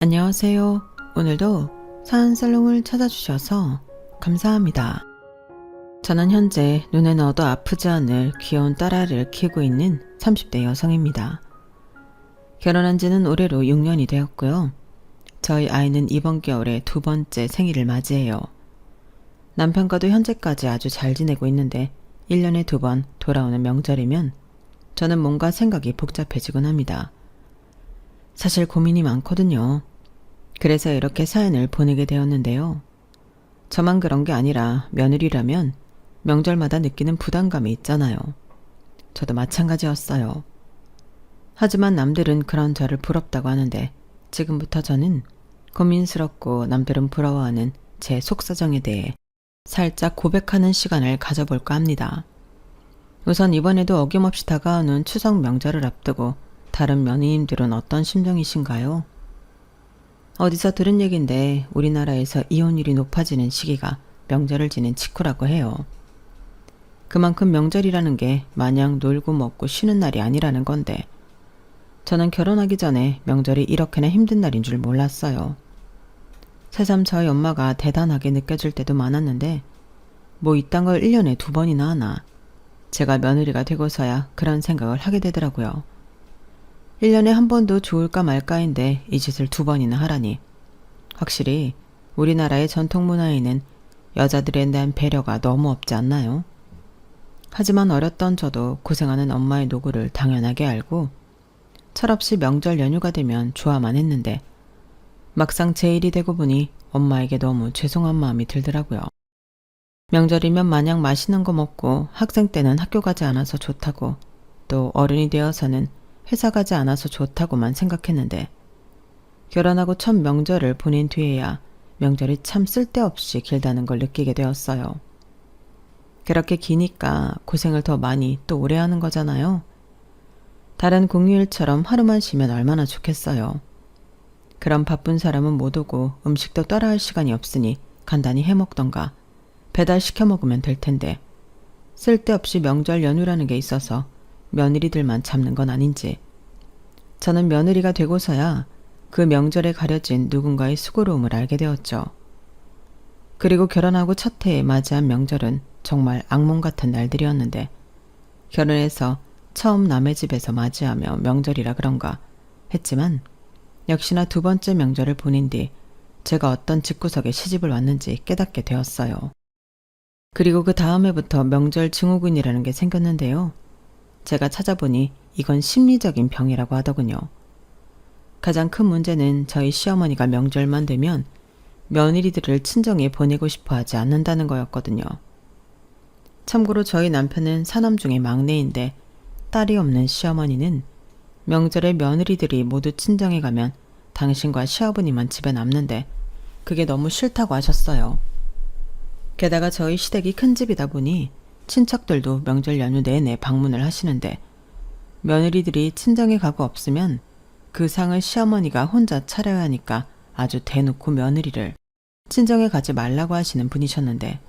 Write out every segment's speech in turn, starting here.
안녕하세요. 오늘도 사은살롱을 찾아주셔서 감사합니다. 저는 현재 눈에 넣어도 아프지 않을 귀여운 딸아이를 키우고 있는 30대 여성입니다. 결혼한 지는 올해로 6년이 되었고요. 저희 아이는 이번 겨울에 두 번째 생일을 맞이해요. 남편과도 현재까지 아주 잘 지내고 있는데 1년에 두 번 돌아오는 명절이면 저는 뭔가 생각이 복잡해지곤 합니다. 사실 고민이 많거든요. 그래서 이렇게 사연을 보내게 되었는데요. 저만 그런 게 아니라 며느리라면 명절마다 느끼는 부담감이 있잖아요. 저도 마찬가지였어요. 하지만 남들은 그런 저를 부럽다고 하는데 지금부터 저는 고민스럽고 남들은 부러워하는 제 속사정에 대해 살짝 고백하는 시간을 가져볼까 합니다. 우선 이번에도 어김없이 다가오는 추석 명절을 앞두고 다른 며느님들은 어떤 심정이신가요? 어디서 들은 얘긴데 우리나라에서 이혼율이 높아지는 시기가 명절을 지낸 직후라고 해요. 그만큼 명절이라는 게 마냥 놀고 먹고 쉬는 날이 아니라는 건데 저는 결혼하기 전에 명절이 이렇게나 힘든 날인 줄 몰랐어요. 새삼 저희 엄마가 대단하게 느껴질 때도 많았는데 뭐 이딴 걸 1년에 두 번이나 하나. 제가 며느리가 되고서야 그런 생각을 하게 되더라고요. 1년에 한 번도 좋을까 말까인데 이 짓을 두 번이나 하라니. 확실히 우리나라의 전통 문화에는 여자들에 대한 배려가 너무 없지 않나요? 하지만 어렸던 저도 고생하는 엄마의 노고를 당연하게 알고 철없이 명절 연휴가 되면 좋아만 했는데 막상 제 일이 되고 보니 엄마에게 너무 죄송한 마음이 들더라고요. 명절이면 마냥 맛있는 거 먹고 학생 때는 학교 가지 않아서 좋다고 또 어른이 되어서는 회사 가지 않아서 좋다고만 생각했는데 결혼하고 첫 명절을 보낸 뒤에야 명절이 참 쓸데없이 길다는 걸 느끼게 되었어요. 그렇게 기니까 고생을 더 많이 또 오래 하는 거잖아요. 다른 공휴일처럼 하루만 쉬면 얼마나 좋겠어요. 그럼 바쁜 사람은 못 오고 음식도 따라할 시간이 없으니 간단히 해먹던가 배달시켜 먹으면 될 텐데 쓸데없이 명절 연휴라는 게 있어서 며느리들만 잡는 건 아닌지. 저는 며느리가 되고서야 그 명절에 가려진 누군가의 수고로움을 알게 되었죠. 그리고 결혼하고 첫 해에 맞이한 명절은 정말 악몽 같은 날들이었는데 결혼해서 처음 남의 집에서 맞이하며 명절이라 그런가 했지만 역시나 두 번째 명절을 보낸 뒤 제가 어떤 집구석에 시집을 왔는지 깨닫게 되었어요. 그리고 그 다음 해부터 명절 증후군이라는 게 생겼는데요. 제가 찾아보니 이건 심리적인 병이라고 하더군요. 가장 큰 문제는 저희 시어머니가 명절만 되면 며느리들을 친정에 보내고 싶어 하지 않는다는 거였거든요. 참고로 저희 남편은 사남 중에 막내인데 딸이 없는 시어머니는 명절에 며느리들이 모두 친정에 가면 당신과 시아버님만 집에 남는데 그게 너무 싫다고 하셨어요. 게다가 저희 시댁이 큰 집이다 보니 친척들도 명절 연휴 내내 방문을 하시는데 며느리들이 친정에 가고 없으면 그 상을 시어머니가 혼자 차려야 하니까 아주 대놓고 며느리를 친정에 가지 말라고 하시는 분이셨는데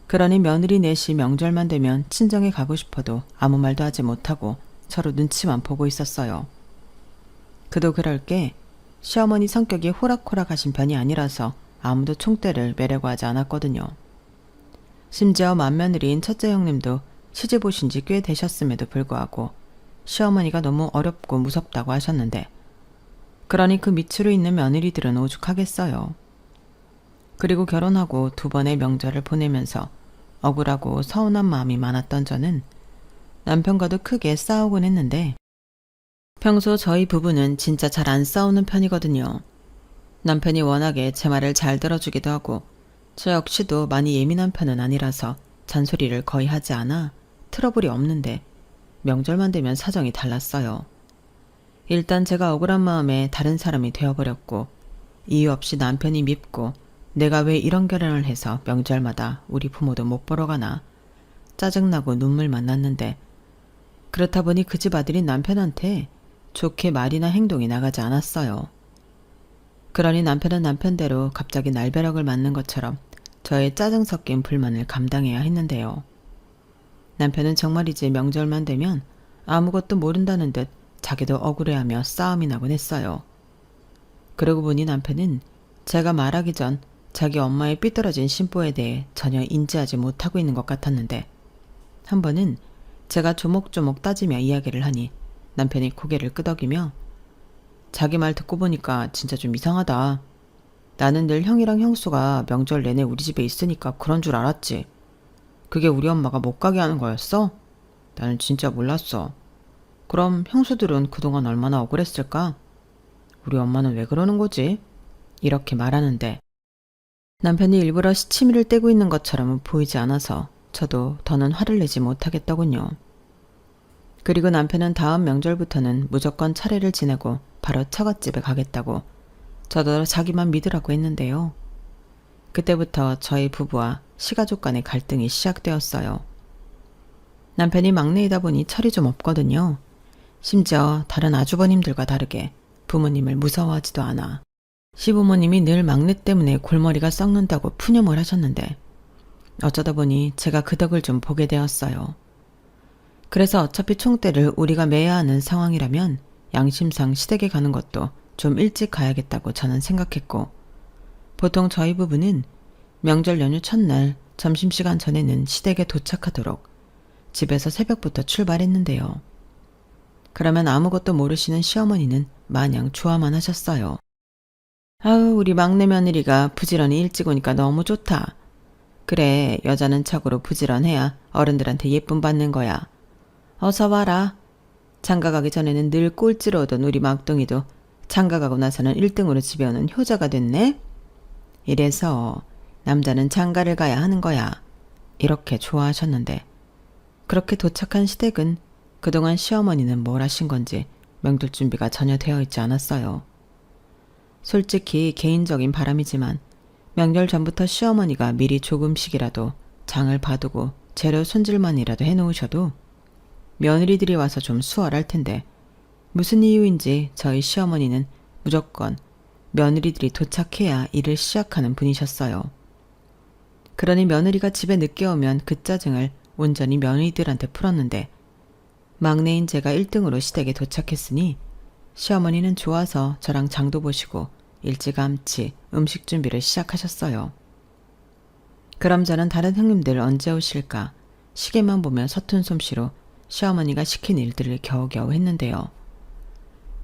그러니 며느리 넷이 명절만 되면 친정에 가고 싶어도 아무 말도 하지 못하고 서로 눈치만 보고 있었어요. 그도 그럴 게 시어머니 성격이 호락호락하신 편이 아니라서 아무도 총대를 매려고 하지 않았거든요. 심지어 맏며느리인 첫째 형님도 시집 오신 지 꽤 되셨음에도 불구하고 시어머니가 너무 어렵고 무섭다고 하셨는데 그러니 그 밑으로 있는 며느리들은 오죽하겠어요. 그리고 결혼하고 두 번의 명절을 보내면서 억울하고 서운한 마음이 많았던 저는 남편과도 크게 싸우곤 했는데 평소 저희 부부는 진짜 잘 안 싸우는 편이거든요. 남편이 워낙에 제 말을 잘 들어주기도 하고 저 역시도 많이 예민한 편은 아니라서 잔소리를 거의 하지 않아 트러블이 없는데 명절만 되면 사정이 달랐어요. 일단 제가 억울한 마음에 다른 사람이 되어버렸고 이유 없이 남편이 밉고 내가 왜 이런 결혼을 해서 명절마다 우리 부모도 못 보러 가나 짜증나고 눈물만 났는데 그렇다 보니 그 집 아들인 남편한테 좋게 말이나 행동이 나가지 않았어요. 그러니 남편은 남편대로 갑자기 날벼락을 맞는 것처럼 저의 짜증 섞인 불만을 감당해야 했는데요. 남편은 정말이지 명절만 되면 아무것도 모른다는 듯 자기도 억울해하며 싸움이 나곤 했어요. 그러고 보니 남편은 제가 말하기 전 자기 엄마의 삐뚤어진 심보에 대해 전혀 인지하지 못하고 있는 것 같았는데, 한 번은 제가 조목조목 따지며 이야기를 하니 남편이 고개를 끄덕이며 자기 말 듣고 보니까 진짜 좀 이상하다. 나는 늘 형이랑 형수가 명절 내내 우리 집에 있으니까 그런 줄 알았지. 그게 우리 엄마가 못 가게 하는 거였어? 나는 진짜 몰랐어. 그럼 형수들은 그동안 얼마나 억울했을까? 우리 엄마는 왜 그러는 거지? 이렇게 말하는데 남편이 일부러 시치미를 떼고 있는 것처럼은 보이지 않아서 저도 더는 화를 내지 못하겠더군요. 그리고 남편은 다음 명절부터는 무조건 차례를 지내고 바로 처갓집에 가겠다고 저도 자기만 믿으라고 했는데요. 그때부터 저희 부부와 시가족 간의 갈등이 시작되었어요. 남편이 막내이다 보니 철이 좀 없거든요. 심지어 다른 아주버님들과 다르게 부모님을 무서워하지도 않아. 시부모님이 늘 막내 때문에 골머리가 썩는다고 푸념을 하셨는데 어쩌다 보니 제가 그 덕을 좀 보게 되었어요. 그래서 어차피 총대를 우리가 매야 하는 상황이라면 양심상 시댁에 가는 것도 좀 일찍 가야겠다고 저는 생각했고, 보통 저희 부부는 명절 연휴 첫날 점심시간 전에는 시댁에 도착하도록 집에서 새벽부터 출발했는데요. 그러면 아무것도 모르시는 시어머니는 마냥 좋아만 하셨어요. 아우, 우리 막내 며느리가 부지런히 일찍 오니까 너무 좋다. 그래, 여자는 척으로 부지런해야 어른들한테 예쁨 받는 거야. 어서 와라. 장가가기 전에는 늘 꼴찌로 오던 우리 막둥이도 장가가고 나서는 1등으로 집에 오는 효자가 됐네. 이래서 남자는 장가를 가야 하는 거야. 이렇게 좋아하셨는데, 그렇게 도착한 시댁은 그동안 시어머니는 뭘 하신 건지 명절 준비가 전혀 되어 있지 않았어요. 솔직히 개인적인 바람이지만 명절 전부터 시어머니가 미리 조금씩이라도 장을 봐두고 재료 손질만이라도 해놓으셔도 며느리들이 와서 좀 수월할 텐데, 무슨 이유인지 저희 시어머니는 무조건 며느리들이 도착해야 일을 시작하는 분이셨어요. 그러니 며느리가 집에 늦게 오면 그 짜증을 온전히 며느리들한테 풀었는데, 막내인 제가 1등으로 시댁에 도착했으니 시어머니는 좋아서 저랑 장도 보시고 일찌감치 음식 준비를 시작하셨어요. 그럼 저는 다른 형님들 언제 오실까 시계만 보며 서툰 솜씨로 시어머니가 시킨 일들을 겨우겨우 했는데요.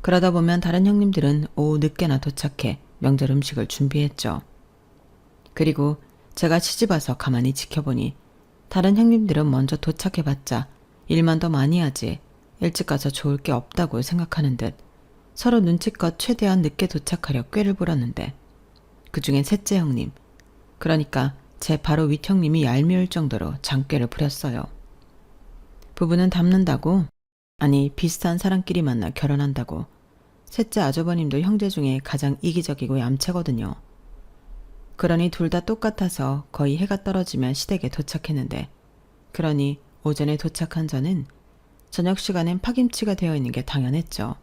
그러다 보면 다른 형님들은 오후 늦게나 도착해 명절 음식을 준비했죠. 그리고 제가 시집와서 가만히 지켜보니 다른 형님들은 먼저 도착해봤자 일만 더 많이 하지 일찍 가서 좋을 게 없다고 생각하는 듯 서로 눈치껏 최대한 늦게 도착하려 꾀를 부렸는데, 그중엔 셋째 형님, 그러니까 제 바로 윗 형님이 얄미울 정도로 장꾀를 부렸어요. 부부는 닮는다고, 아니 비슷한 사람끼리 만나 결혼한다고. 셋째 아주버님도 형제 중에 가장 이기적이고 얌체거든요. 그러니 둘 다 똑같아서 거의 해가 떨어지면 시댁에 도착했는데, 그러니 오전에 도착한 저는 저녁 시간엔 파김치가 되어 있는 게 당연했죠.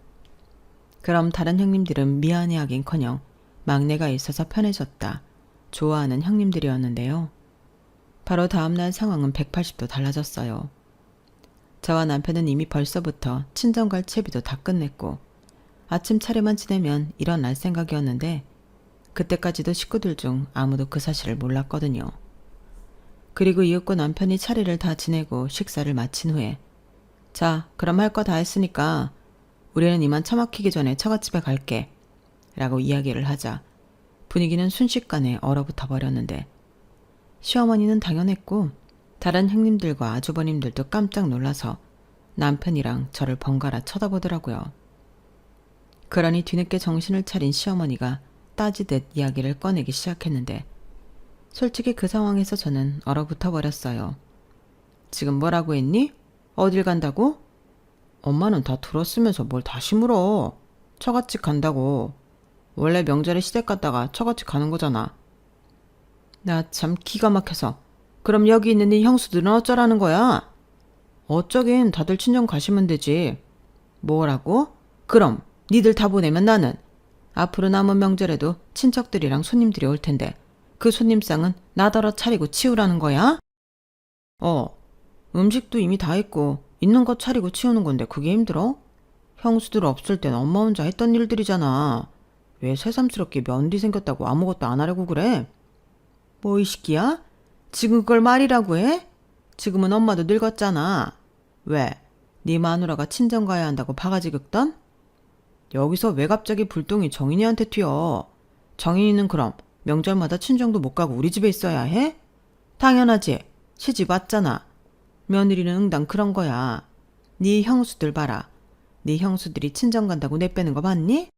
그럼 다른 형님들은 미안해하긴커녕 막내가 있어서 편해졌다, 좋아하는 형님들이었는데요. 바로 다음날 상황은 180도 달라졌어요. 저와 남편은 이미 벌써부터 친정갈 채비도 다 끝냈고 아침 차례만 지내면 일어날 생각이었는데, 그때까지도 식구들 중 아무도 그 사실을 몰랐거든요. 그리고 이윽고 남편이 차례를 다 지내고 식사를 마친 후에 자, 그럼 할 거 다 했으니까 우리는 이만 차 막히기 전에 처갓집에 갈게 라고 이야기를 하자 분위기는 순식간에 얼어붙어 버렸는데, 시어머니는 당연했고 다른 형님들과 아주버님들도 깜짝 놀라서 남편이랑 저를 번갈아 쳐다보더라고요. 그러니 뒤늦게 정신을 차린 시어머니가 따지듯 이야기를 꺼내기 시작했는데, 솔직히 그 상황에서 저는 얼어붙어 버렸어요. 지금 뭐라고 했니? 어딜 간다고? 엄마는 다 들었으면서 뭘 다시 물어. 처갓집 간다고. 원래 명절에 시댁 갔다가 처갓집 가는 거잖아. 나 참 기가 막혀서. 그럼 여기 있는 네 형수들은 어쩌라는 거야? 어쩌긴 다들 친정 가시면 되지. 뭐라고? 그럼 니들 다 보내면 나는 앞으로 남은 명절에도 친척들이랑 손님들이 올 텐데 그 손님상은 나더러 차리고 치우라는 거야? 음식도 이미 다 했고 있는 거 차리고 치우는 건데 그게 힘들어? 형수들 없을 땐 엄마 혼자 했던 일들이잖아. 왜 새삼스럽게 며느리 생겼다고 아무것도 안 하려고 그래? 뭐 이 시끼야? 지금 그걸 말이라고 해? 지금은 엄마도 늙었잖아. 왜? 네 마누라가 친정 가야 한다고 바가지 긁던? 여기서 왜 갑자기 불똥이 정인이한테 튀어? 정인이는 그럼 명절마다 친정도 못 가고 우리 집에 있어야 해? 당연하지. 시집 왔잖아. 며느리는 응당 그런 거야. 네 형수들 봐라. 네 형수들이 친정 간다고 내빼는 거 봤니?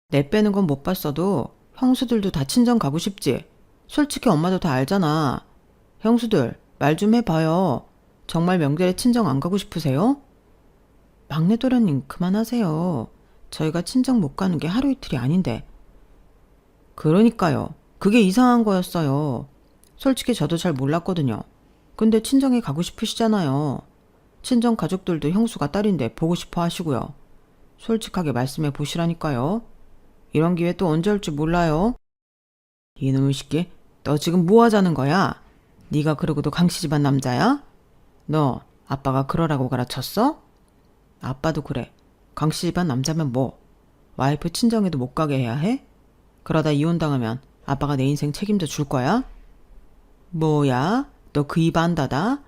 내빼는 건 못 봤어도 형수들도 다 친정 가고 싶지. 솔직히 엄마도 다 알잖아. 형수들 말 좀 해봐요. 정말 명절에 친정 안 가고 싶으세요? 막내 도련님 그만하세요. 저희가 친정 못 가는 게 하루 이틀이 아닌데. 그러니까요. 그게 이상한 거였어요. 솔직히 저도 잘 몰랐거든요. 근데 친정에 가고 싶으시잖아요. 친정 가족들도 형수가 딸인데 보고 싶어 하시고요. 솔직하게 말씀해 보시라니까요. 이런 기회 또 언제 올지 몰라요. 이놈의 새끼, 너 지금 뭐 하자는 거야? 네가 그러고도 강씨 집안 남자야? 너 아빠가 그러라고 가르쳤어? 아빠도 그래. 강씨 집안 남자면 뭐? 와이프 친정에도 못 가게 해야 해? 그러다 이혼당하면 아빠가 내 인생 책임져 줄 거야? 뭐야? 너 그 입 안 닫아?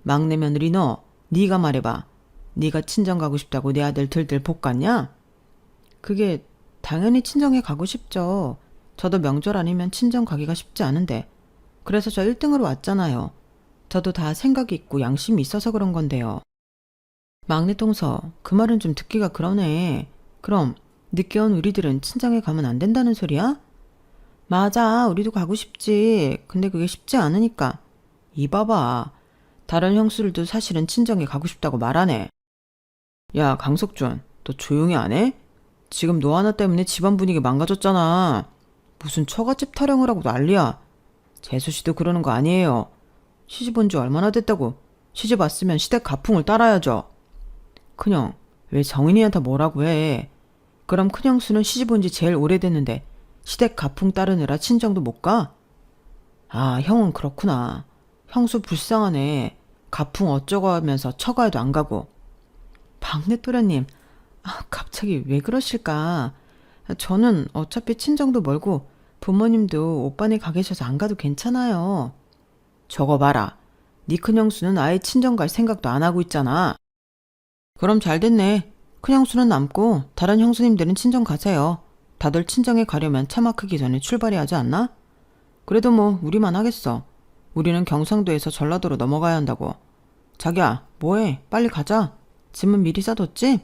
막내 며느리 너, 네가 말해봐. 네가 친정 가고 싶다고 내 아들 들들 볶았냐? 그게 당연히 친정에 가고 싶죠. 저도 명절 아니면 친정 가기가 쉽지 않은데. 그래서 저 1등으로 왔잖아요. 저도 다 생각이 있고 양심이 있어서 그런 건데요. 막내 동서, 그 말은 좀 듣기가 그러네. 그럼 늦게 온 우리들은 친정에 가면 안 된다는 소리야? 맞아, 우리도 가고 싶지. 근데 그게 쉽지 않으니까. 이 봐봐. 다른 형수들도 사실은 친정에 가고 싶다고 말하네. 야, 강석준, 너 조용히 안 해? 지금 너 하나 때문에 집안 분위기 망가졌잖아. 무슨 처갓집 타령을 하고 난리야. 재수씨도 그러는 거 아니에요. 시집 온 지 얼마나 됐다고. 시집 왔으면 시댁 가풍을 따라야죠. 큰형, 왜 정인이한테 뭐라고 해? 그럼 큰형수는 시집 온 지 제일 오래됐는데 시댁 가풍 따르느라 친정도 못 가? 아, 형은 그렇구나. 형수 불쌍하네. 가풍 어쩌고 하면서 처가에도 안 가고. 막내 또래님, 갑자기 왜 그러실까? 저는 어차피 친정도 멀고 부모님도 오빠네 가 계셔서 안 가도 괜찮아요. 저거 봐라. 네 큰형수는 아예 친정 갈 생각도 안 하고 있잖아. 그럼 잘 됐네. 큰형수는 남고 다른 형수님들은 친정 가세요. 다들 친정에 가려면 차 막히기 전에 출발해야 하지 않나? 그래도 뭐 우리만 하겠어. 우리는 경상도에서 전라도로 넘어가야 한다고. 자기야, 뭐해? 빨리 가자. 짐은 미리 싸뒀지?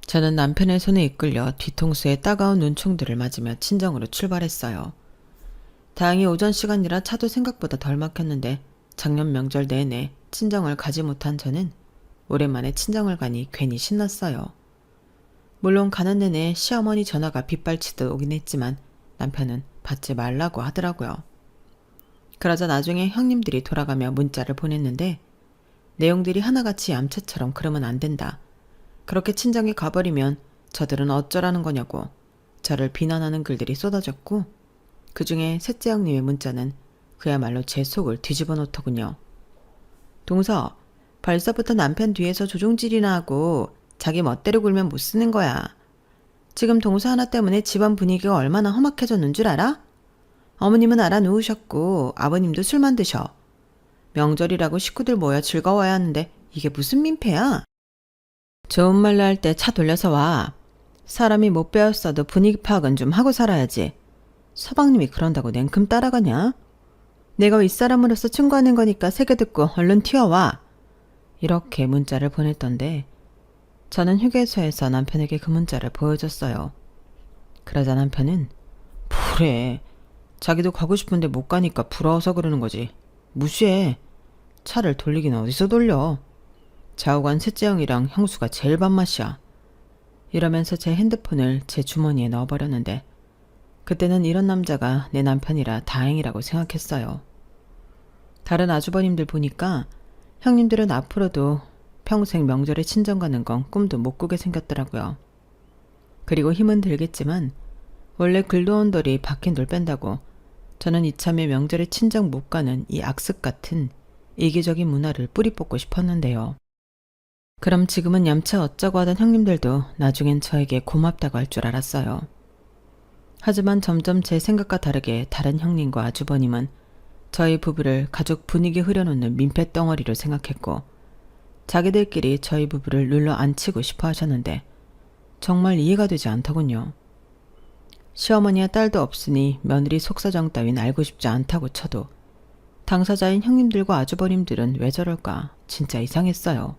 저는 남편의 손에 이끌려 뒤통수에 따가운 눈총들을 맞으며 친정으로 출발했어요. 다행히 오전 시간이라 차도 생각보다 덜 막혔는데 작년 명절 내내 친정을 가지 못한 저는 오랜만에 친정을 가니 괜히 신났어요. 물론 가는 내내 시어머니 전화가 빗발치듯 오긴 했지만 남편은 받지 말라고 하더라고요. 그러자 나중에 형님들이 돌아가며 문자를 보냈는데 내용들이 하나같이 얌체처럼 그러면 안 된다. 그렇게 친정에 가버리면 저들은 어쩌라는 거냐고 저를 비난하는 글들이 쏟아졌고 그중에 셋째 형님의 문자는 그야말로 제 속을 뒤집어 놓더군요. 동서, 벌써부터 남편 뒤에서 조종질이나 하고 자기 멋대로 굴면 못 쓰는 거야. 지금 동서 하나 때문에 집안 분위기가 얼마나 험악해졌는 줄 알아? 어머님은 알아 누우셨고 아버님도 술만 드셔. 명절이라고 식구들 모여 즐거워야 하는데 이게 무슨 민폐야? 좋은 말로 할 때 차 돌려서 와. 사람이 못 배웠어도 분위기 파악은 좀 하고 살아야지. 서방님이 그런다고 냉큼 따라가냐? 내가 윗사람으로서 충고하는 거니까 새겨 듣고 얼른 튀어와. 이렇게 문자를 보냈던데 저는 휴게소에서 남편에게 그 문자를 보여줬어요. 그러자 남편은 뭐래. 자기도 가고 싶은데 못 가니까 부러워서 그러는 거지. 무시해. 차를 돌리긴 어디서 돌려. 좌우간 셋째 형이랑 형수가 제일 밥맛이야. 이러면서 제 핸드폰을 제 주머니에 넣어버렸는데 그때는 이런 남자가 내 남편이라 다행이라고 생각했어요. 다른 아주버님들 보니까 형님들은 앞으로도 평생 명절에 친정 가는 건 꿈도 못 꾸게 생겼더라고요. 그리고 힘은 들겠지만 원래 글도 온 돌이 박힌 돌 뺀다고 저는 이참에 명절에 친정 못 가는 이 악습 같은 이기적인 문화를 뿌리 뽑고 싶었는데요. 그럼 지금은 얌체 어쩌고 하던 형님들도 나중엔 저에게 고맙다고 할 줄 알았어요. 하지만 점점 제 생각과 다르게 다른 형님과 아주버님은 저희 부부를 가족 분위기 흐려놓는 민폐덩어리로 생각했고 자기들끼리 저희 부부를 눌러 앉히고 싶어 하셨는데 정말 이해가 되지 않더군요. 시어머니와 딸도 없으니 며느리 속사정 따윈 알고 싶지 않다고 쳐도 당사자인 형님들과 아주버님들은 왜 저럴까 진짜 이상했어요.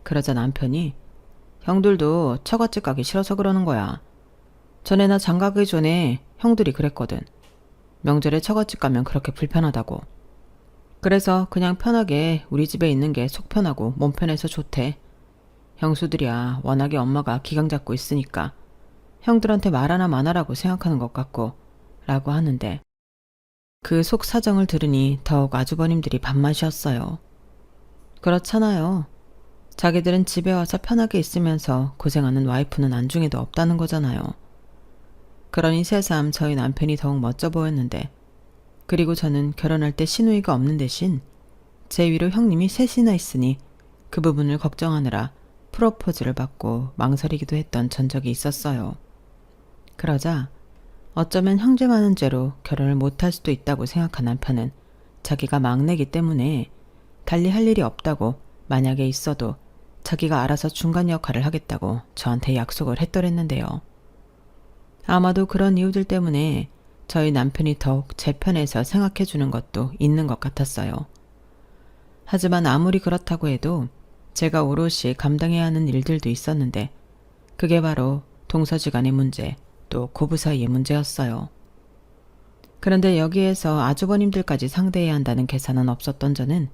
그러자 남편이 형들도 처갓집 가기 싫어서 그러는 거야. 전에 나 장가가기 전에 형들이 그랬거든. 명절에 처갓집 가면 그렇게 불편하다고. 그래서 그냥 편하게 우리 집에 있는 게 속 편하고 몸 편해서 좋대. 형수들이야 워낙에 엄마가 기강 잡고 있으니까 형들한테 말 하나 마나라고 생각하는 것 같고 라고 하는데 그 속 사정을 들으니 더욱 아주버님들이 밥맛이었어요. 그렇잖아요. 자기들은 집에 와서 편하게 있으면서 고생하는 와이프는 안중에도 없다는 거잖아요. 그러니 새삼 저희 남편이 더욱 멋져 보였는데 그리고 저는 결혼할 때 시누이가 없는 대신 제 위로 형님이 셋이나 있으니 그 부분을 걱정하느라 프로포즈를 받고 망설이기도 했던 전적이 있었어요. 그러자 어쩌면 형제 많은 죄로 결혼을 못할 수도 있다고 생각한 남편은 자기가 막내기 때문에 달리 할 일이 없다고 만약에 있어도 자기가 알아서 중간 역할을 하겠다고 저한테 약속을 했더랬는데요. 아마도 그런 이유들 때문에 저희 남편이 더욱 제 편에서 생각해 주는 것도 있는 것 같았어요. 하지만 아무리 그렇다고 해도 제가 오롯이 감당해야 하는 일들도 있었는데 그게 바로 동서지간의 문제 또 고부 사이의 문제였어요. 그런데 여기에서 아주버님들까지 상대해야 한다는 계산은 없었던 저는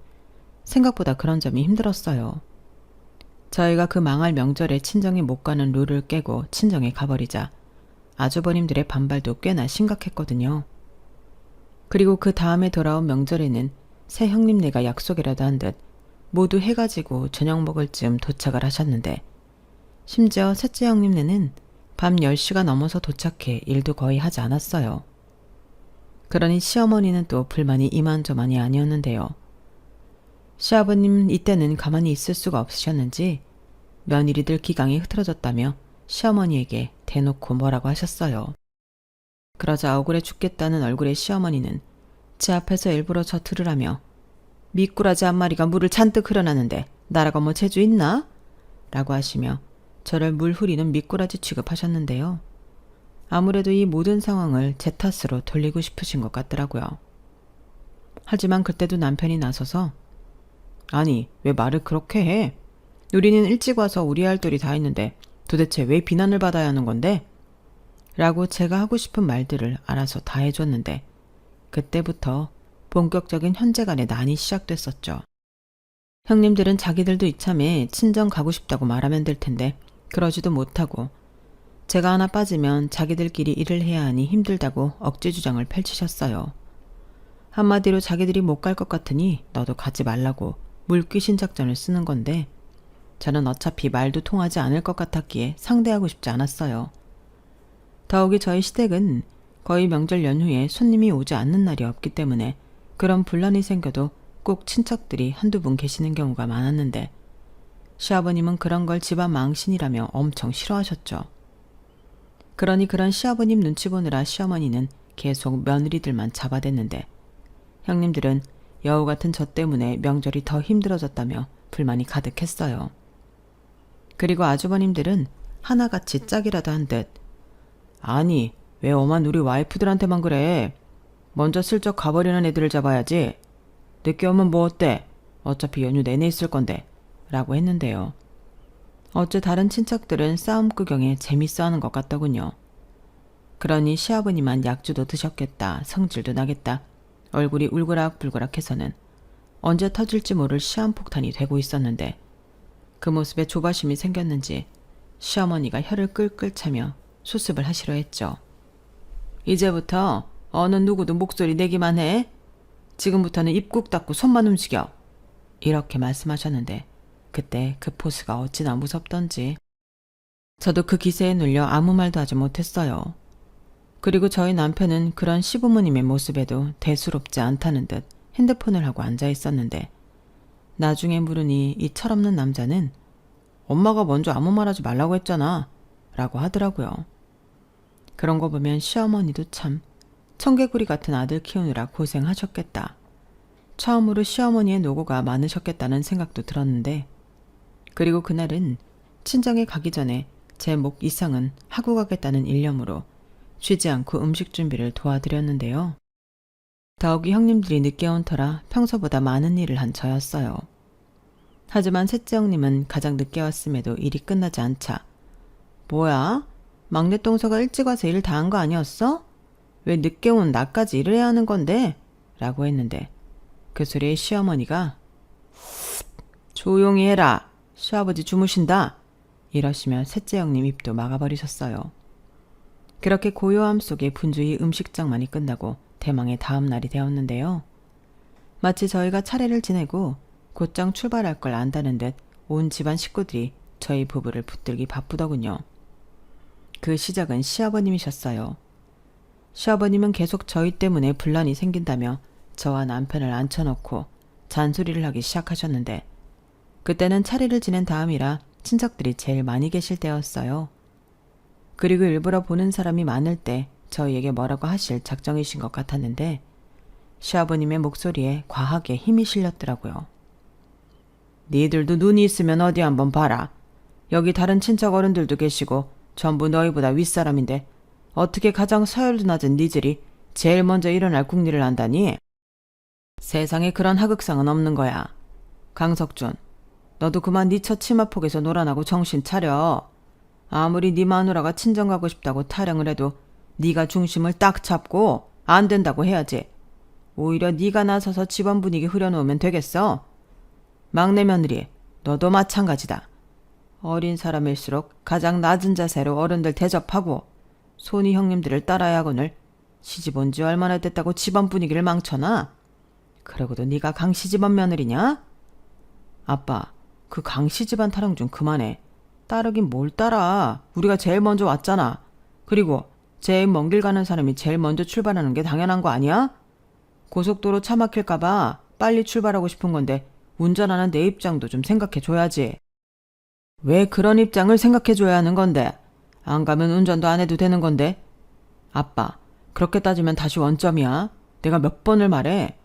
생각보다 그런 점이 힘들었어요. 저희가 그 망할 명절에 친정에 못 가는 룰을 깨고 친정에 가버리자 아주버님들의 반발도 꽤나 심각했거든요. 그리고 그 다음에 돌아온 명절에는 새 형님네가 약속이라도 한 듯 모두 해가지고 저녁 먹을 즈음 도착을 하셨는데 심지어 셋째 형님네는 밤 10시가 넘어서 도착해 일도 거의 하지 않았어요. 그러니 시어머니는 또 불만이 이만저만이 아니었는데요. 시아버님 이때는 가만히 있을 수가 없으셨는지 며느리들 기강이 흐트러졌다며 시어머니에게 대놓고 뭐라고 하셨어요. 그러자 억울해 죽겠다는 얼굴의 시어머니는 제 앞에서 일부러 저 들으라며 미꾸라지 한 마리가 물을 잔뜩 흐려놨는데 나라가 뭐 재주 있나? 라고 하시며 저를 물 흐리는 미꾸라지 취급하셨는데요. 아무래도 이 모든 상황을 제 탓으로 돌리고 싶으신 것 같더라고요. 하지만 그때도 남편이 나서서 아니 왜 말을 그렇게 해? 우리는 일찍 와서 우리 할 일이 다 있는데 도대체 왜 비난을 받아야 하는 건데? 라고 제가 하고 싶은 말들을 알아서 다 해줬는데 그때부터 본격적인 형제 간의 난이 시작됐었죠. 형님들은 자기들도 이참에 친정 가고 싶다고 말하면 될 텐데 그러지도 못하고 제가 하나 빠지면 자기들끼리 일을 해야 하니 힘들다고 억지 주장을 펼치셨어요. 한마디로 자기들이 못 갈 것 같으니 너도 가지 말라고 물귀신 작전을 쓰는 건데 저는 어차피 말도 통하지 않을 것 같았기에 상대하고 싶지 않았어요. 더욱이 저희 시댁은 거의 명절 연휴에 손님이 오지 않는 날이 없기 때문에 그런 분란이 생겨도 꼭 친척들이 한두 분 계시는 경우가 많았는데 시아버님은 그런 걸 집안 망신이라며 엄청 싫어하셨죠. 그러니 그런 시아버님 눈치 보느라 시어머니는 계속 며느리들만 잡아댔는데 형님들은 여우 같은 저 때문에 명절이 더 힘들어졌다며 불만이 가득했어요. 그리고 아주버님들은 하나같이 짝이라도 한 듯 아니 왜 엄한 우리 와이프들한테만 그래? 먼저 슬쩍 가버리는 애들을 잡아야지. 늦게 오면 뭐 어때? 어차피 연휴 내내 있을 건데 라고 했는데요. 어째 다른 친척들은 싸움 구경에 재밌어하는 것 같더군요. 그러니 시아버님만 약주도 드셨겠다 성질도 나겠다 얼굴이 울그락불그락해서는 언제 터질지 모를 시한폭탄이 되고 있었는데 그 모습에 조바심이 생겼는지 시어머니가 혀를 끌끌 차며 수습을 하시려 했죠. 이제부터 어느 누구도 목소리 내기만 해. 지금부터는 입 꾹 닫고 손만 움직여. 이렇게 말씀하셨는데 그때 그 포스가 어찌나 무섭던지 저도 그 기세에 눌려 아무 말도 하지 못했어요. 그리고 저희 남편은 그런 시부모님의 모습에도 대수롭지 않다는 듯 핸드폰을 하고 앉아 있었는데 나중에 물으니 이 철없는 남자는 엄마가 먼저 아무 말 하지 말라고 했잖아 라고 하더라고요. 그런 거 보면 시어머니도 참 청개구리 같은 아들 키우느라 고생하셨겠다. 처음으로 시어머니의 노고가 많으셨겠다는 생각도 들었는데, 그리고 그날은 친정에 가기 전에 제 목 이상은 하고 가겠다는 일념으로 쉬지 않고 음식 준비를 도와드렸는데요. 더욱이 형님들이 늦게 온 터라 평소보다 많은 일을 한 저였어요. 하지만 셋째 형님은 가장 늦게 왔음에도 일이 끝나지 않자 뭐야? 막내 동서가 일찍 와서 일 다 한 거 아니었어? 왜 늦게 온 나까지 일을 해야 하는 건데? 라고 했는데 그 소리에 시어머니가 조용히 해라. 시아버지 주무신다. 이러시며 셋째 형님 입도 막아버리셨어요. 그렇게 고요함 속에 분주히 음식장만이 끝나고 대망의 다음 날이 되었는데요. 마치 저희가 차례를 지내고 곧장 출발할 걸 안다는 듯 온 집안 식구들이 저희 부부를 붙들기 바쁘더군요. 그 시작은 시아버님이셨어요. 시아버님은 계속 저희 때문에 분란이 생긴다며 저와 남편을 앉혀놓고 잔소리를 하기 시작하셨는데 그때는 차례를 지낸 다음이라 친척들이 제일 많이 계실 때였어요. 그리고 일부러 보는 사람이 많을 때 저희에게 뭐라고 하실 작정이신 것 같았는데 시아버님의 목소리에 과하게 힘이 실렸더라고요. 니들도 눈이 있으면 어디 한번 봐라. 여기 다른 친척 어른들도 계시고 전부 너희보다 윗사람인데 어떻게 가장 서열도 낮은 니들이 제일 먼저 일어날 궁리를 한다니? 세상에 그런 하극상은 없는 거야. 강석준, 너도 그만 니 처 치마폭에서 놀아나고 정신 차려. 아무리 니 마누라가 친정 가고 싶다고 타령을 해도 니가 중심을 딱 잡고 안 된다고 해야지. 오히려 니가 나서서 집안 분위기 흐려놓으면 되겠어. 막내 며느리, 너도 마찬가지다. 어린 사람일수록 가장 낮은 자세로 어른들 대접하고 손이 형님들을 따라야 하거늘 시집 온 지 얼마나 됐다고 집안 분위기를 망쳐놔? 그러고도 네가 강씨 집안 며느리냐? 아빠, 그 강씨 집안 타령 좀 그만해. 따르긴 뭘 따라. 우리가 제일 먼저 왔잖아. 그리고 제일 먼 길 가는 사람이 제일 먼저 출발하는 게 당연한 거 아니야? 고속도로 차 막힐까봐 빨리 출발하고 싶은 건데 운전하는 내 입장도 좀 생각해줘야지. 왜 그런 입장을 생각해줘야 하는 건데? 안 가면 운전도 안 해도 되는 건데? 아빠, 그렇게 따지면 다시 원점이야. 내가 몇 번을 말해.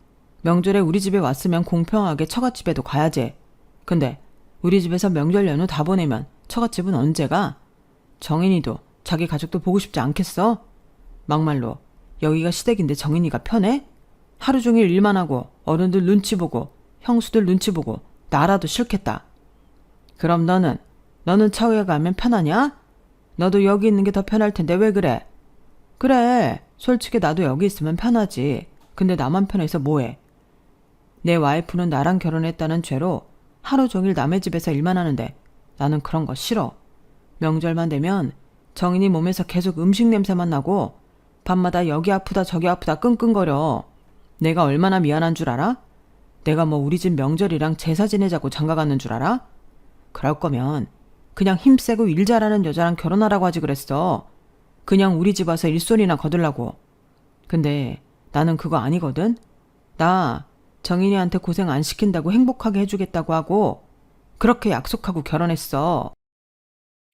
명절에 우리 집에 왔으면 공평하게 처갓집에도 가야지. 근데 우리 집에서 명절 연휴 다 보내면 처갓집은 언제 가? 정인이도 자기 가족도 보고 싶지 않겠어? 막말로 여기가 시댁인데 정인이가 편해? 하루 종일 일만 하고 어른들 눈치 보고 형수들 눈치 보고 나라도 싫겠다. 그럼 너는 처에 가면 편하냐? 너도 여기 있는 게 더 편할 텐데 왜 그래? 그래, 솔직히 나도 여기 있으면 편하지. 근데 나만 편해서 뭐해? 내 와이프는 나랑 결혼했다는 죄로 하루 종일 남의 집에서 일만 하는데 나는 그런 거 싫어. 명절만 되면 정인이 몸에서 계속 음식 냄새만 나고 밤마다 여기 아프다 저기 아프다 끙끙거려. 내가 얼마나 미안한 줄 알아? 내가 뭐 우리 집 명절이랑 제사 지내자고 장가가는 줄 알아? 그럴 거면 그냥 힘세고 일 잘하는 여자랑 결혼하라고 하지 그랬어. 그냥 우리 집 와서 일손이나 거들라고. 근데 나는 그거 아니거든. 나 정인이한테 고생 안 시킨다고 행복하게 해주겠다고 하고 그렇게 약속하고 결혼했어.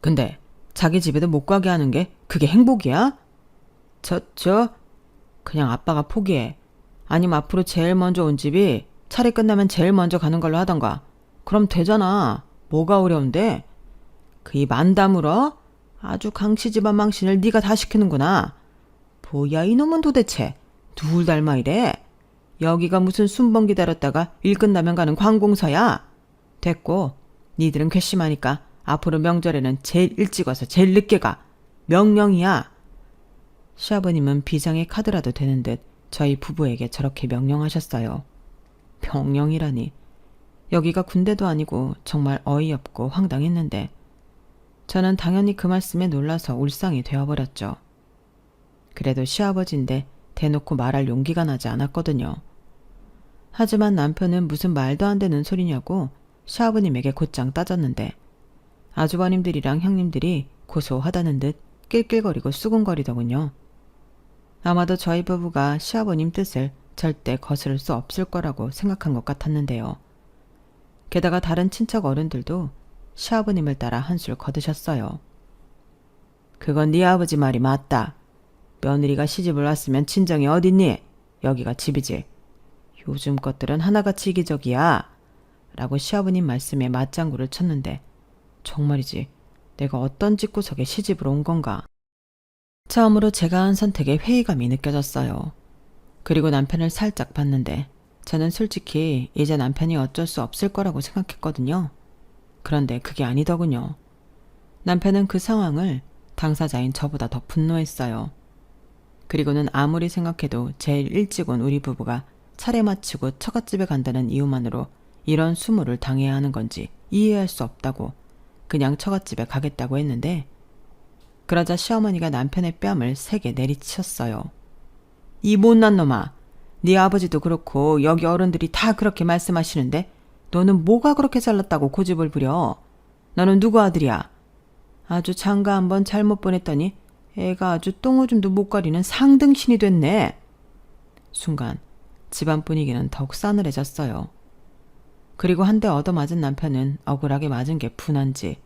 근데 자기 집에도 못 가게 하는 게 그게 행복이야? 그냥 아빠가 포기해. 아니면 앞으로 제일 먼저 온 집이 차례 끝나면 제일 먼저 가는 걸로 하던가. 그럼 되잖아. 뭐가 어려운데? 그 입 안 다물어? 아주 강씨 집안 망신을 네가 다 시키는구나. 뭐야 이놈은 도대체. 누굴 닮아 이래? 여기가 무슨 순번 기다렸다가 일 끝나면 가는 관공서야. 됐고 니들은 괘씸하니까 앞으로 명절에는 제일 일찍 와서 제일 늦게 가. 명령이야. 시아버님은 비장의 카드라도 되는 듯 저희 부부에게 저렇게 명령하셨어요. 명령이라니. 여기가 군대도 아니고 정말 어이없고 황당했는데 저는 당연히 그 말씀에 놀라서 울상이 되어버렸죠. 그래도 시아버지인데 대놓고 말할 용기가 나지 않았거든요. 하지만 남편은 무슨 말도 안 되는 소리냐고 시아버님에게 곧장 따졌는데 아주버님들이랑 형님들이 고소하다는 듯 낄낄거리고 수군거리더군요. 아마도 저희 부부가 시아버님 뜻을 절대 거스를 수 없을 거라고 생각한 것 같았는데요. 게다가 다른 친척 어른들도 시아버님을 따라 한술 거두셨어요. 그건 네 아버지 말이 맞다. 며느리가 시집을 왔으면 친정이 어딨니? 여기가 집이지. 요즘 것들은 하나같이 이기적이야. 라고 시아버님 말씀에 맞장구를 쳤는데 정말이지 내가 어떤 집구석에 시집을 온 건가. 처음으로 제가 한 선택에 회의감이 느껴졌어요. 그리고 남편을 살짝 봤는데 저는 솔직히 이제 남편이 어쩔 수 없을 거라고 생각했거든요. 그런데 그게 아니더군요. 남편은 그 상황을 당사자인 저보다 더 분노했어요. 그리고는 아무리 생각해도 제일 일찍 온 우리 부부가 차례 마치고 처갓집에 간다는 이유만으로 이런 수모를 당해야 하는 건지 이해할 수 없다고 그냥 처갓집에 가겠다고 했는데 그러자 시어머니가 남편의 뺨을 세게 내리쳤어요. 이 못난 놈아, 네 아버지도 그렇고 여기 어른들이 다 그렇게 말씀하시는데 너는 뭐가 그렇게 잘났다고 고집을 부려? 너는 누구 아들이야? 아주 장가 한번 잘못 보냈더니 애가 아주 똥오줌도 못 가리는 상등신이 됐네. 순간 집안 분위기는 더욱 싸늘해졌어요. 그리고 한 대 얻어맞은 남편은 억울하게 맞은 게 분한지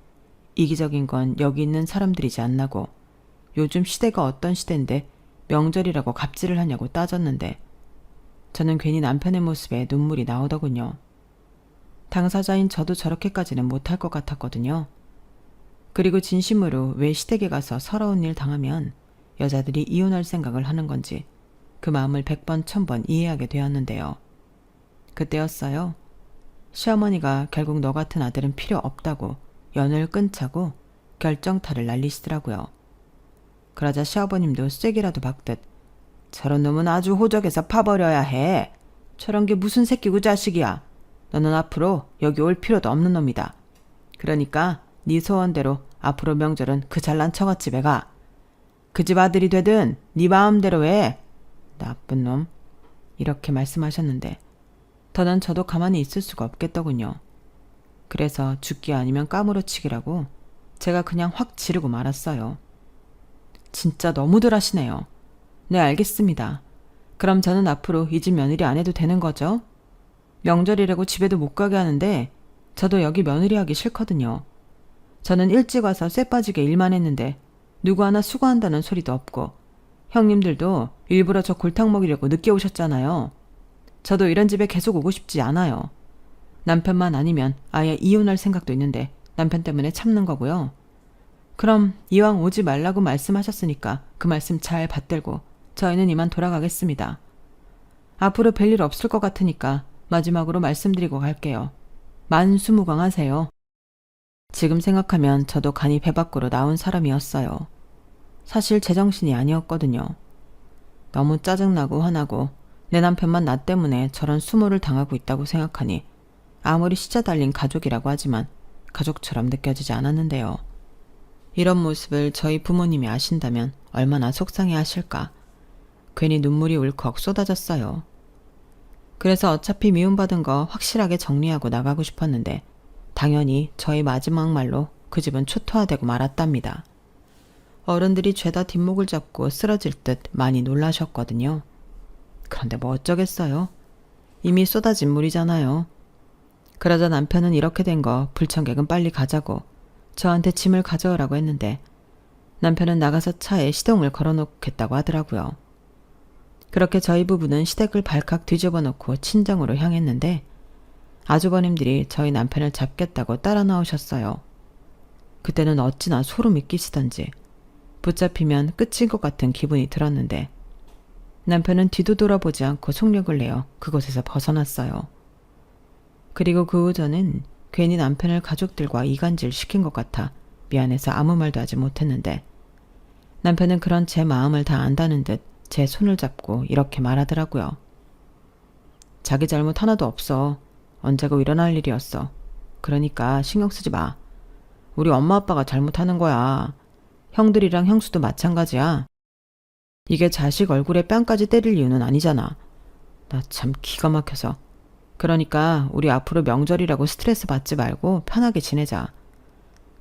이기적인 건 여기 있는 사람들이지 않나고 요즘 시대가 어떤 시대인데 명절이라고 갑질을 하냐고 따졌는데 저는 괜히 남편의 모습에 눈물이 나오더군요. 당사자인 저도 저렇게까지는 못할 것 같았거든요. 그리고 진심으로 왜 시댁에 가서 서러운 일 당하면 여자들이 이혼할 생각을 하는 건지 그 마음을 100번 1000번 이해하게 되었는데요. 그때였어요. 시어머니가 결국 너 같은 아들은 필요 없다고 연을 끊자고 결정타를 날리시더라고요. 그러자 시아버님도 쐐기라도 박듯 저런 놈은 아주 호적에서 파버려야 해. 저런 게 무슨 새끼고 자식이야. 너는 앞으로 여기 올 필요도 없는 놈이다. 그러니까 네 소원대로 앞으로 명절은 그 잘난 처갓집에 가. 그 집 아들이 되든 네 마음대로 해. 나쁜 놈. 이렇게 말씀하셨는데 더는 저도 가만히 있을 수가 없겠더군요. 그래서 죽기 아니면 까무러치기라고 제가 그냥 확 지르고 말았어요. 진짜 너무들 하시네요. 네, 알겠습니다. 그럼 저는 앞으로 이 집 며느리 안 해도 되는 거죠? 명절이라고 집에도 못 가게 하는데 저도 여기 며느리 하기 싫거든요. 저는 일찍 와서 쇠 빠지게 일만 했는데 누구 하나 수고한다는 소리도 없고 형님들도 일부러 저 골탕 먹이려고 늦게 오셨잖아요. 저도 이런 집에 계속 오고 싶지 않아요. 남편만 아니면 아예 이혼할 생각도 있는데 남편 때문에 참는 거고요. 그럼 이왕 오지 말라고 말씀하셨으니까 그 말씀 잘 받들고 저희는 이만 돌아가겠습니다. 앞으로 별일 없을 것 같으니까 마지막으로 말씀드리고 갈게요. 만수무강하세요. 지금 생각하면 저도 간이 배 밖으로 나온 사람이었어요. 사실 제정신이 아니었거든요. 너무 짜증나고 화나고 내 남편만 나 때문에 저런 수모를 당하고 있다고 생각하니 아무리 시자 달린 가족이라고 하지만 가족처럼 느껴지지 않았는데요. 이런 모습을 저희 부모님이 아신다면 얼마나 속상해 하실까. 괜히 눈물이 울컥 쏟아졌어요. 그래서 어차피 미움받은 거 확실하게 정리하고 나가고 싶었는데 당연히 저희 마지막 말로 그 집은 초토화되고 말았답니다. 어른들이 죄다 뒷목을 잡고 쓰러질 듯 많이 놀라셨거든요. 그런데 뭐 어쩌겠어요. 이미 쏟아진 물이잖아요. 그러자 남편은 이렇게 된 거 불청객은 빨리 가자고 저한테 짐을 가져오라고 했는데 남편은 나가서 차에 시동을 걸어놓겠다고 하더라고요. 그렇게 저희 부부는 시댁을 발칵 뒤집어 놓고 친정으로 향했는데 아주버님들이 저희 남편을 잡겠다고 따라 나오셨어요. 그때는 어찌나 소름이 끼치던지 붙잡히면 끝인 것 같은 기분이 들었는데 남편은 뒤도 돌아보지 않고 속력을 내어 그곳에서 벗어났어요. 그리고 그 후 저는 괜히 남편을 가족들과 이간질 시킨 것 같아 미안해서 아무 말도 하지 못했는데 남편은 그런 제 마음을 다 안다는 듯 제 손을 잡고 이렇게 말하더라고요. 자기 잘못 하나도 없어. 언제고 일어날 일이었어. 그러니까 신경 쓰지 마. 우리 엄마 아빠가 잘못하는 거야. 형들이랑 형수도 마찬가지야. 이게 자식 얼굴에 뺨까지 때릴 이유는 아니잖아. 나 참 기가 막혀서. 그러니까 우리 앞으로 명절이라고 스트레스 받지 말고 편하게 지내자.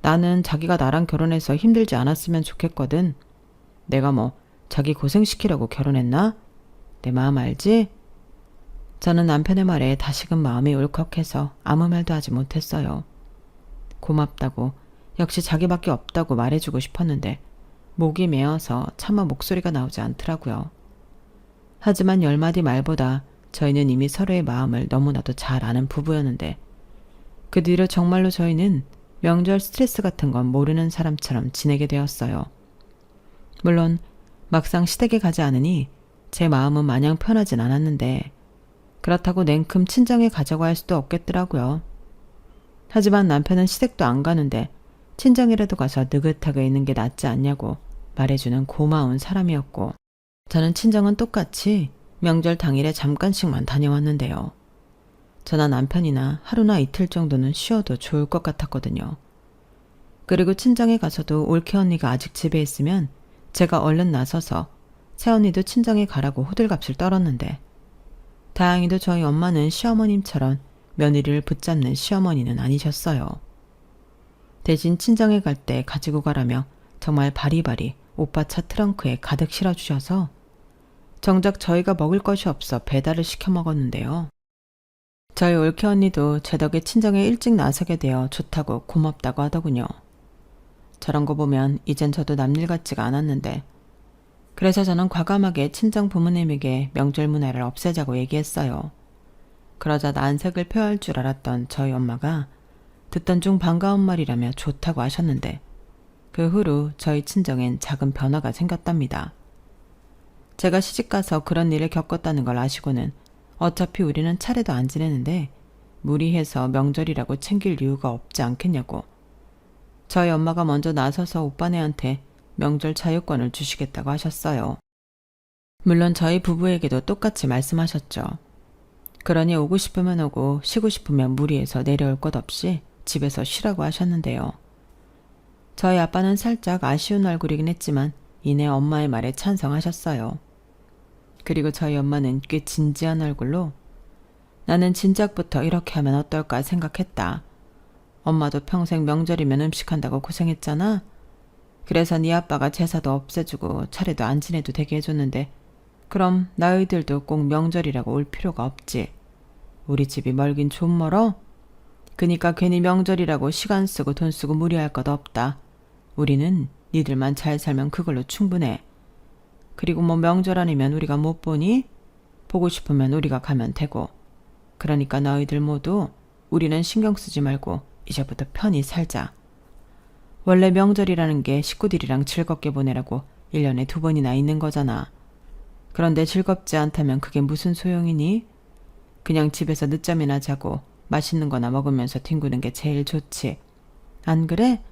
나는 자기가 나랑 결혼해서 힘들지 않았으면 좋겠거든. 내가 뭐 자기 고생시키려고 결혼했나? 내 마음 알지? 저는 남편의 말에 다시금 마음이 울컥해서 아무 말도 하지 못했어요. 고맙다고 역시 자기밖에 없다고 말해주고 싶었는데 목이 메어서 차마 목소리가 나오지 않더라고요. 하지만 10마디 말보다 저희는 이미 서로의 마음을 너무나도 잘 아는 부부였는데 그 뒤로 정말로 저희는 명절 스트레스 같은 건 모르는 사람처럼 지내게 되었어요. 물론 막상 시댁에 가지 않으니 제 마음은 마냥 편하진 않았는데 그렇다고 냉큼 친정에 가자고 할 수도 없겠더라고요. 하지만 남편은 시댁도 안 가는데 친정이라도 가서 느긋하게 있는 게 낫지 않냐고 말해주는 고마운 사람이었고 저는 친정은 똑같이 명절 당일에 잠깐씩만 다녀왔는데요. 저나 남편이나 하루나 이틀 정도는 쉬어도 좋을 것 같았거든요. 그리고 친정에 가서도 올케 언니가 아직 집에 있으면 제가 얼른 나서서 새언니도 친정에 가라고 호들갑을 떨었는데 다행히도 저희 엄마는 시어머님처럼 며느리를 붙잡는 시어머니는 아니셨어요. 대신 친정에 갈 때 가지고 가라며 정말 바리바리 오빠 차 트렁크에 가득 실어주셔서 정작 저희가 먹을 것이 없어 배달을 시켜 먹었는데요. 저희 올케 언니도 제 덕에 친정에 일찍 나서게 되어 좋다고 고맙다고 하더군요. 저런 거 보면 이젠 저도 남일 같지가 않았는데 그래서 저는 과감하게 친정 부모님에게 명절 문화를 없애자고 얘기했어요. 그러자 난색을 표할 줄 알았던 저희 엄마가 듣던 중 반가운 말이라며 좋다고 하셨는데 그 후로 저희 친정엔 작은 변화가 생겼답니다. 제가 시집가서 그런 일을 겪었다는 걸 아시고는 어차피 우리는 차례도 안 지내는데 무리해서 명절이라고 챙길 이유가 없지 않겠냐고 저희 엄마가 먼저 나서서 오빠네한테 명절 자유권을 주시겠다고 하셨어요. 물론 저희 부부에게도 똑같이 말씀하셨죠. 그러니 오고 싶으면 오고 쉬고 싶으면 무리해서 내려올 것 없이 집에서 쉬라고 하셨는데요. 저희 아빠는 살짝 아쉬운 얼굴이긴 했지만 이내 엄마의 말에 찬성하셨어요. 그리고 저희 엄마는 꽤 진지한 얼굴로 나는 진작부터 이렇게 하면 어떨까 생각했다. 엄마도 평생 명절이면 음식한다고 고생했잖아. 그래서 네 아빠가 제사도 없애주고 차례도 안 지내도 되게 해줬는데 그럼 너희들도 꼭 명절이라고 올 필요가 없지. 우리 집이 멀긴 좀 멀어? 그니까 괜히 명절이라고 시간 쓰고 돈 쓰고 무리할 것 없다. 우리는 니들만 잘 살면 그걸로 충분해. 그리고 뭐 명절 아니면 우리가 못 보니? 보고 싶으면 우리가 가면 되고. 그러니까 너희들 모두 우리는 신경 쓰지 말고 이제부터 편히 살자. 원래 명절이라는 게 식구들이랑 즐겁게 보내라고 1년에 2번이나 있는 거잖아. 그런데 즐겁지 않다면 그게 무슨 소용이니? 그냥 집에서 늦잠이나 자고 맛있는 거나 먹으면서 뒹구는 게 제일 좋지. 안 그래?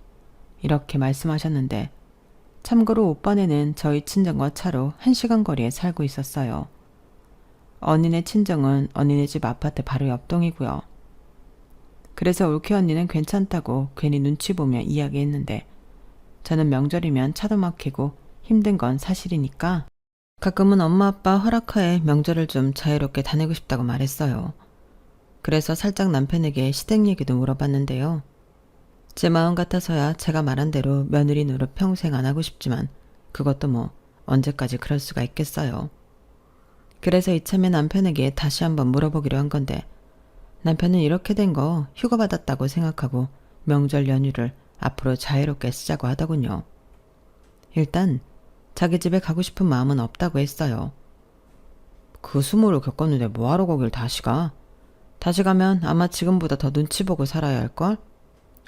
이렇게 말씀하셨는데 참고로 오빠네는 저희 친정과 차로 1시간 거리에 살고 있었어요. 언니네 친정은 언니네 집 아파트 바로 옆동이고요. 그래서 올케 언니는 괜찮다고 괜히 눈치 보며 이야기했는데 저는 명절이면 차도 막히고 힘든 건 사실이니까 가끔은 엄마 아빠 허락하에 명절을 좀 자유롭게 다니고 싶다고 말했어요. 그래서 살짝 남편에게 시댁 얘기도 물어봤는데요. 제 마음 같아서야 제가 말한 대로 며느리 노릇 평생 안 하고 싶지만 그것도 뭐 언제까지 그럴 수가 있겠어요. 그래서 이참에 남편에게 다시 한번 물어보기로 한 건데 남편은 이렇게 된 거 휴가 받았다고 생각하고 명절 연휴를 앞으로 자유롭게 쓰자고 하더군요. 일단 자기 집에 가고 싶은 마음은 없다고 했어요. 그 수모를 겪었는데 뭐하러 거길 다시 가? 다시 가면 아마 지금보다 더 눈치 보고 살아야 할걸?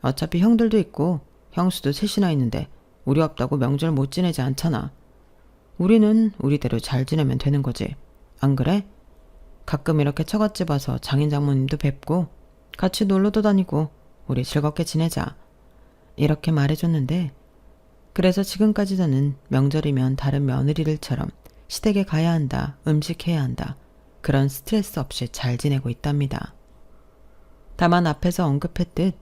어차피 형들도 있고 형수도 셋이나 있는데 우리 없다고 명절 못 지내지 않잖아. 우리는 우리대로 잘 지내면 되는 거지. 안 그래? 가끔 이렇게 처갓집 와서 장인 장모님도 뵙고 같이 놀러도 다니고 우리 즐겁게 지내자. 이렇게 말해줬는데 그래서 지금까지 저는 명절이면 다른 며느리들처럼 시댁에 가야 한다, 음식해야 한다. 그런 스트레스 없이 잘 지내고 있답니다. 다만 앞에서 언급했듯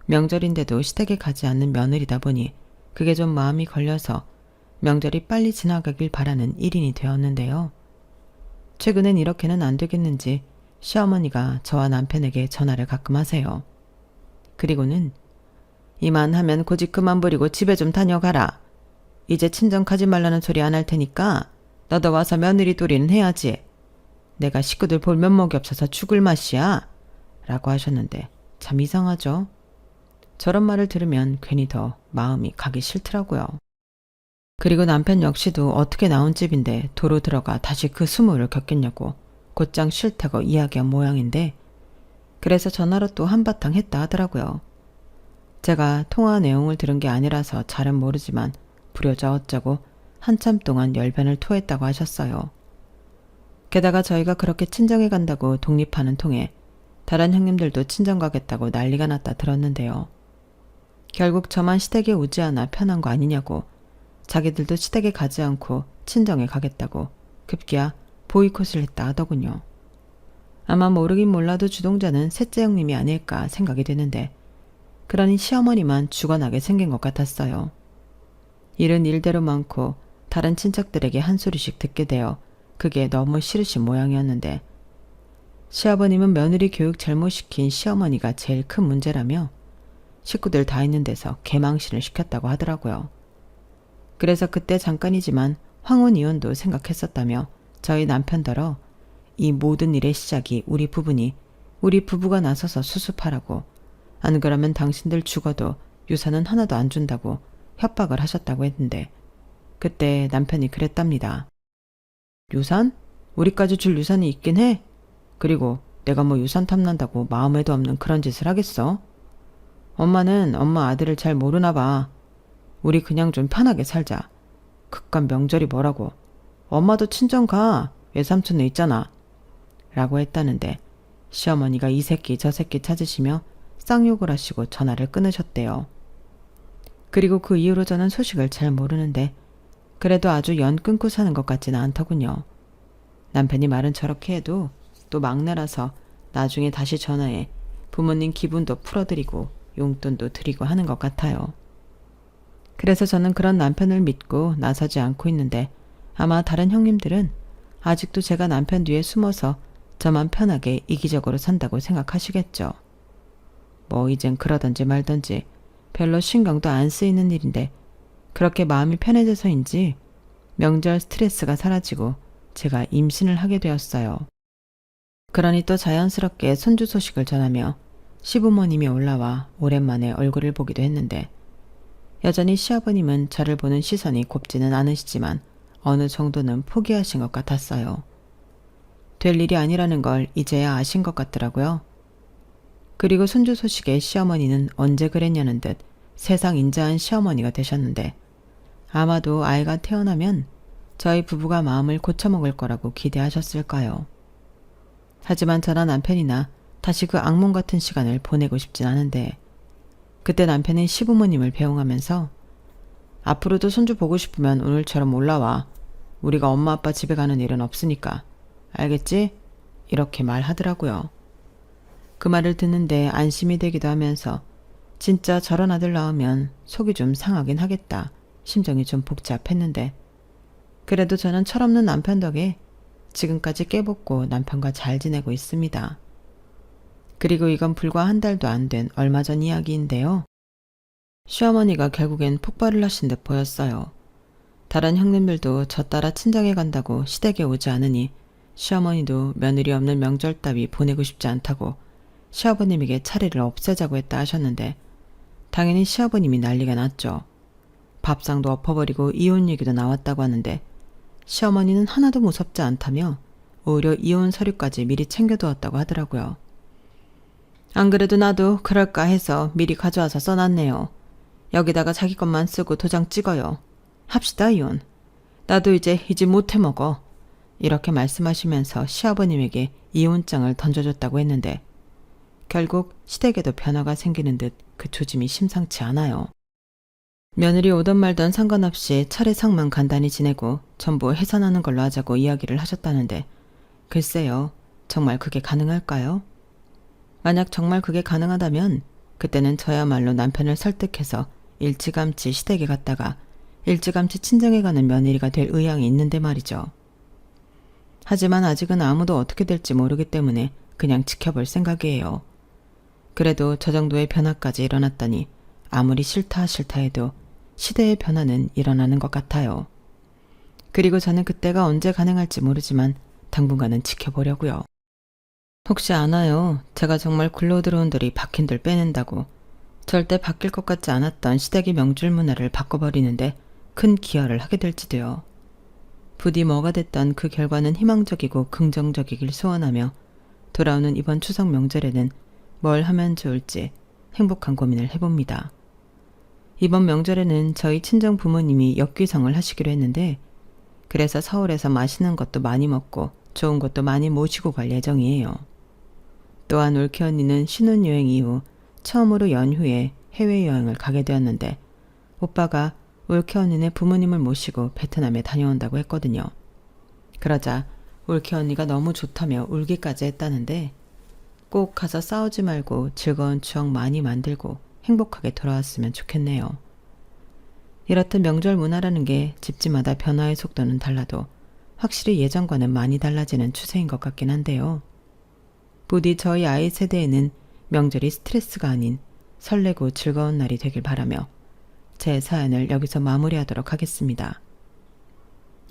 명절인데도 시댁에 가지 않는 며느리다 보니 그게 좀 마음이 걸려서 명절이 빨리 지나가길 바라는 1인이 되었는데요. 최근엔 이렇게는 안 되겠는지 시어머니가 저와 남편에게 전화를 가끔 하세요. 그리고는 이만하면 고집 그만 부리고 집에 좀 다녀가라. 이제 친정 가지 말라는 소리 안 할 테니까 너도 와서 며느리 도리는 해야지. 내가 식구들 볼 면목이 없어서 죽을 맛이야. 라고 하셨는데 참 이상하죠? 저런 말을 들으면 괜히 더 마음이 가기 싫더라고요. 그리고 남편 역시도 어떻게 나온 집인데 도로 들어가 다시 그 수모를 겪겠냐고 곧장 싫다고 이야기한 모양인데, 그래서 전화로 또 한바탕 했다 하더라고요. 제가 통화 내용을 들은 게 아니라서 잘은 모르지만 부려져 어쩌고 한참 동안 열변을 토했다고 하셨어요. 게다가 저희가 그렇게 친정에 간다고 독립하는 통에 다른 형님들도 친정 가겠다고 난리가 났다 들었는데요. 결국 저만 시댁에 오지 않아 편한 거 아니냐고, 자기들도 시댁에 가지 않고 친정에 가겠다고 급기야 보이콧을 했다 하더군요. 아마 모르긴 몰라도 주동자는 셋째 형님이 아닐까 생각이 드는데, 그러니 시어머니만 죽어나게 생긴 것 같았어요. 일은 일대로 많고 다른 친척들에게 한 소리씩 듣게 되어 그게 너무 싫으신 모양이었는데, 시아버님은 며느리 교육 잘못시킨 시어머니가 제일 큰 문제라며 식구들 다 있는 데서 개망신을 시켰다고 하더라고요. 그래서 그때 잠깐이지만 황혼 이혼도 생각했었다며 저희 남편더러 이 모든 일의 시작이 우리 부부가 나서서 수습하라고, 안 그러면 당신들 죽어도 유산은 하나도 안 준다고 협박을 하셨다고 했는데, 그때 남편이 그랬답니다. 유산? 우리까지 줄 유산이 있긴 해? 그리고 내가 뭐 유산 탐난다고 마음에도 없는 그런 짓을 하겠어? 엄마는 엄마 아들을 잘 모르나 봐. 우리 그냥 좀 편하게 살자. 그깟 명절이 뭐라고. 엄마도 친정 가. 외삼촌네 있잖아. 라고 했다는데, 시어머니가 이 새끼 저 새끼 찾으시며 쌍욕을 하시고 전화를 끊으셨대요. 그리고 그 이후로 저는 소식을 잘 모르는데, 그래도 아주 연 끊고 사는 것 같지는 않더군요. 남편이 말은 저렇게 해도 또 막내라서 나중에 다시 전화해 부모님 기분도 풀어드리고 용돈도 드리고 하는 것 같아요. 그래서 저는 그런 남편을 믿고 나서지 않고 있는데, 아마 다른 형님들은 아직도 제가 남편 뒤에 숨어서 저만 편하게 이기적으로 산다고 생각하시겠죠. 뭐 이젠 그러던지 말던지 별로 신경도 안 쓰이는 일인데, 그렇게 마음이 편해져서인지 명절 스트레스가 사라지고 제가 임신을 하게 되었어요. 그러니 또 자연스럽게 손주 소식을 전하며 시부모님이 올라와 오랜만에 얼굴을 보기도 했는데, 여전히 시아버님은 저를 보는 시선이 곱지는 않으시지만 어느 정도는 포기하신 것 같았어요. 될 일이 아니라는 걸 이제야 아신 것 같더라고요. 그리고 손주 소식에 시어머니는 언제 그랬냐는 듯 세상 인자한 시어머니가 되셨는데, 아마도 아이가 태어나면 저희 부부가 마음을 고쳐먹을 거라고 기대하셨을까요? 하지만 저나 남편이나 다시 그 악몽 같은 시간을 보내고 싶진 않은데, 그때 남편은 시부모님을 배웅하면서 앞으로도 손주 보고 싶으면 오늘처럼 올라와. 우리가 엄마 아빠 집에 가는 일은 없으니까. 알겠지? 이렇게 말하더라고요. 그 말을 듣는데 안심이 되기도 하면서 진짜 저런 아들 낳으면 속이 좀 상하긴 하겠다. 심정이 좀 복잡했는데, 그래도 저는 철없는 남편 덕에 지금까지 깨벗고 남편과 잘 지내고 있습니다. 그리고 이건 불과 한 달도 안 된 얼마 전 이야기인데요. 시어머니가 결국엔 폭발을 하신 듯 보였어요. 다른 형님들도 저 따라 친정에 간다고 시댁에 오지 않으니 시어머니도 며느리 없는 명절 따위 보내고 싶지 않다고 시아버님에게 차례를 없애자고 했다 하셨는데, 당연히 시아버님이 난리가 났죠. 밥상도 엎어버리고 이혼 얘기도 나왔다고 하는데, 시어머니는 하나도 무섭지 않다며 오히려 이혼 서류까지 미리 챙겨두었다고 하더라고요. 안 그래도 나도 그럴까 해서 미리 가져와서 써놨네요. 여기다가 자기 것만 쓰고 도장 찍어요. 합시다 이혼. 나도 이제 이 집 못해 먹어. 이렇게 말씀하시면서 시아버님에게 이혼장을 던져줬다고 했는데, 결국 시댁에도 변화가 생기는 듯 그 조짐이 심상치 않아요. 며느리 오던 말던 상관없이 차례상만 간단히 지내고 전부 해산하는 걸로 하자고 이야기를 하셨다는데, 글쎄요, 정말 그게 가능할까요? 만약 정말 그게 가능하다면 그때는 저야말로 남편을 설득해서 일찌감치 시댁에 갔다가 일찌감치 친정에 가는 며느리가 될 의향이 있는데 말이죠. 하지만 아직은 아무도 어떻게 될지 모르기 때문에 그냥 지켜볼 생각이에요. 그래도 저 정도의 변화까지 일어났다니 아무리 싫다 해도 시대의 변화는 일어나는 것 같아요. 그리고 저는 그때가 언제 가능할지 모르지만 당분간은 지켜보려고요. 혹시 아나요? 제가 정말 굴러 들어온 들이 박힌들 빼낸다고 절대 바뀔 것 같지 않았던 시댁의 명줄 문화를 바꿔버리는데 큰 기여를 하게 될지도요. 부디 뭐가 됐던 그 결과는 희망적이고 긍정적이길 소원하며 돌아오는 이번 추석 명절에는 뭘 하면 좋을지 행복한 고민을 해봅니다. 이번 명절에는 저희 친정 부모님이 역귀성을 하시기로 했는데 그래서 서울에서 맛있는 것도 많이 먹고 좋은 것도 많이 모시고 갈 예정이에요. 또한 올케 언니는 신혼여행 이후 처음으로 연휴에 해외여행을 가게 되었는데 오빠가 올케 언니네 부모님을 모시고 베트남에 다녀온다고 했거든요. 그러자 올케 언니가 너무 좋다며 울기까지 했다는데 꼭 가서 싸우지 말고 즐거운 추억 많이 만들고 행복하게 돌아왔으면 좋겠네요. 이렇듯 명절 문화라는 게 집집마다 변화의 속도는 달라도 확실히 예전과는 많이 달라지는 추세인 것 같긴 한데요. 부디 저희 아이 세대에는 명절이 스트레스가 아닌 설레고 즐거운 날이 되길 바라며 제 사연을 여기서 마무리하도록 하겠습니다.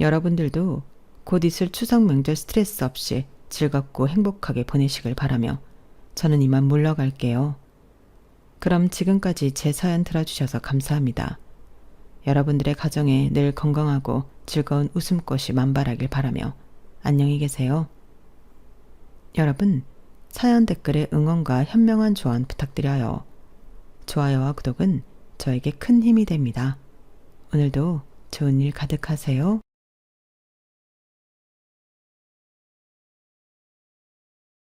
여러분들도 곧 있을 추석 명절 스트레스 없이 즐겁고 행복하게 보내시길 바라며 저는 이만 물러갈게요. 그럼 지금까지 제 사연 들어주셔서 감사합니다. 여러분들의 가정에 늘 건강하고 즐거운 웃음꽃이 만발하길 바라며 안녕히 계세요. 여러분, 사연 댓글에 응원과 현명한 조언 부탁드려요. 좋아요와 구독은 저에게 큰 힘이 됩니다. 오늘도 좋은 일 가득하세요.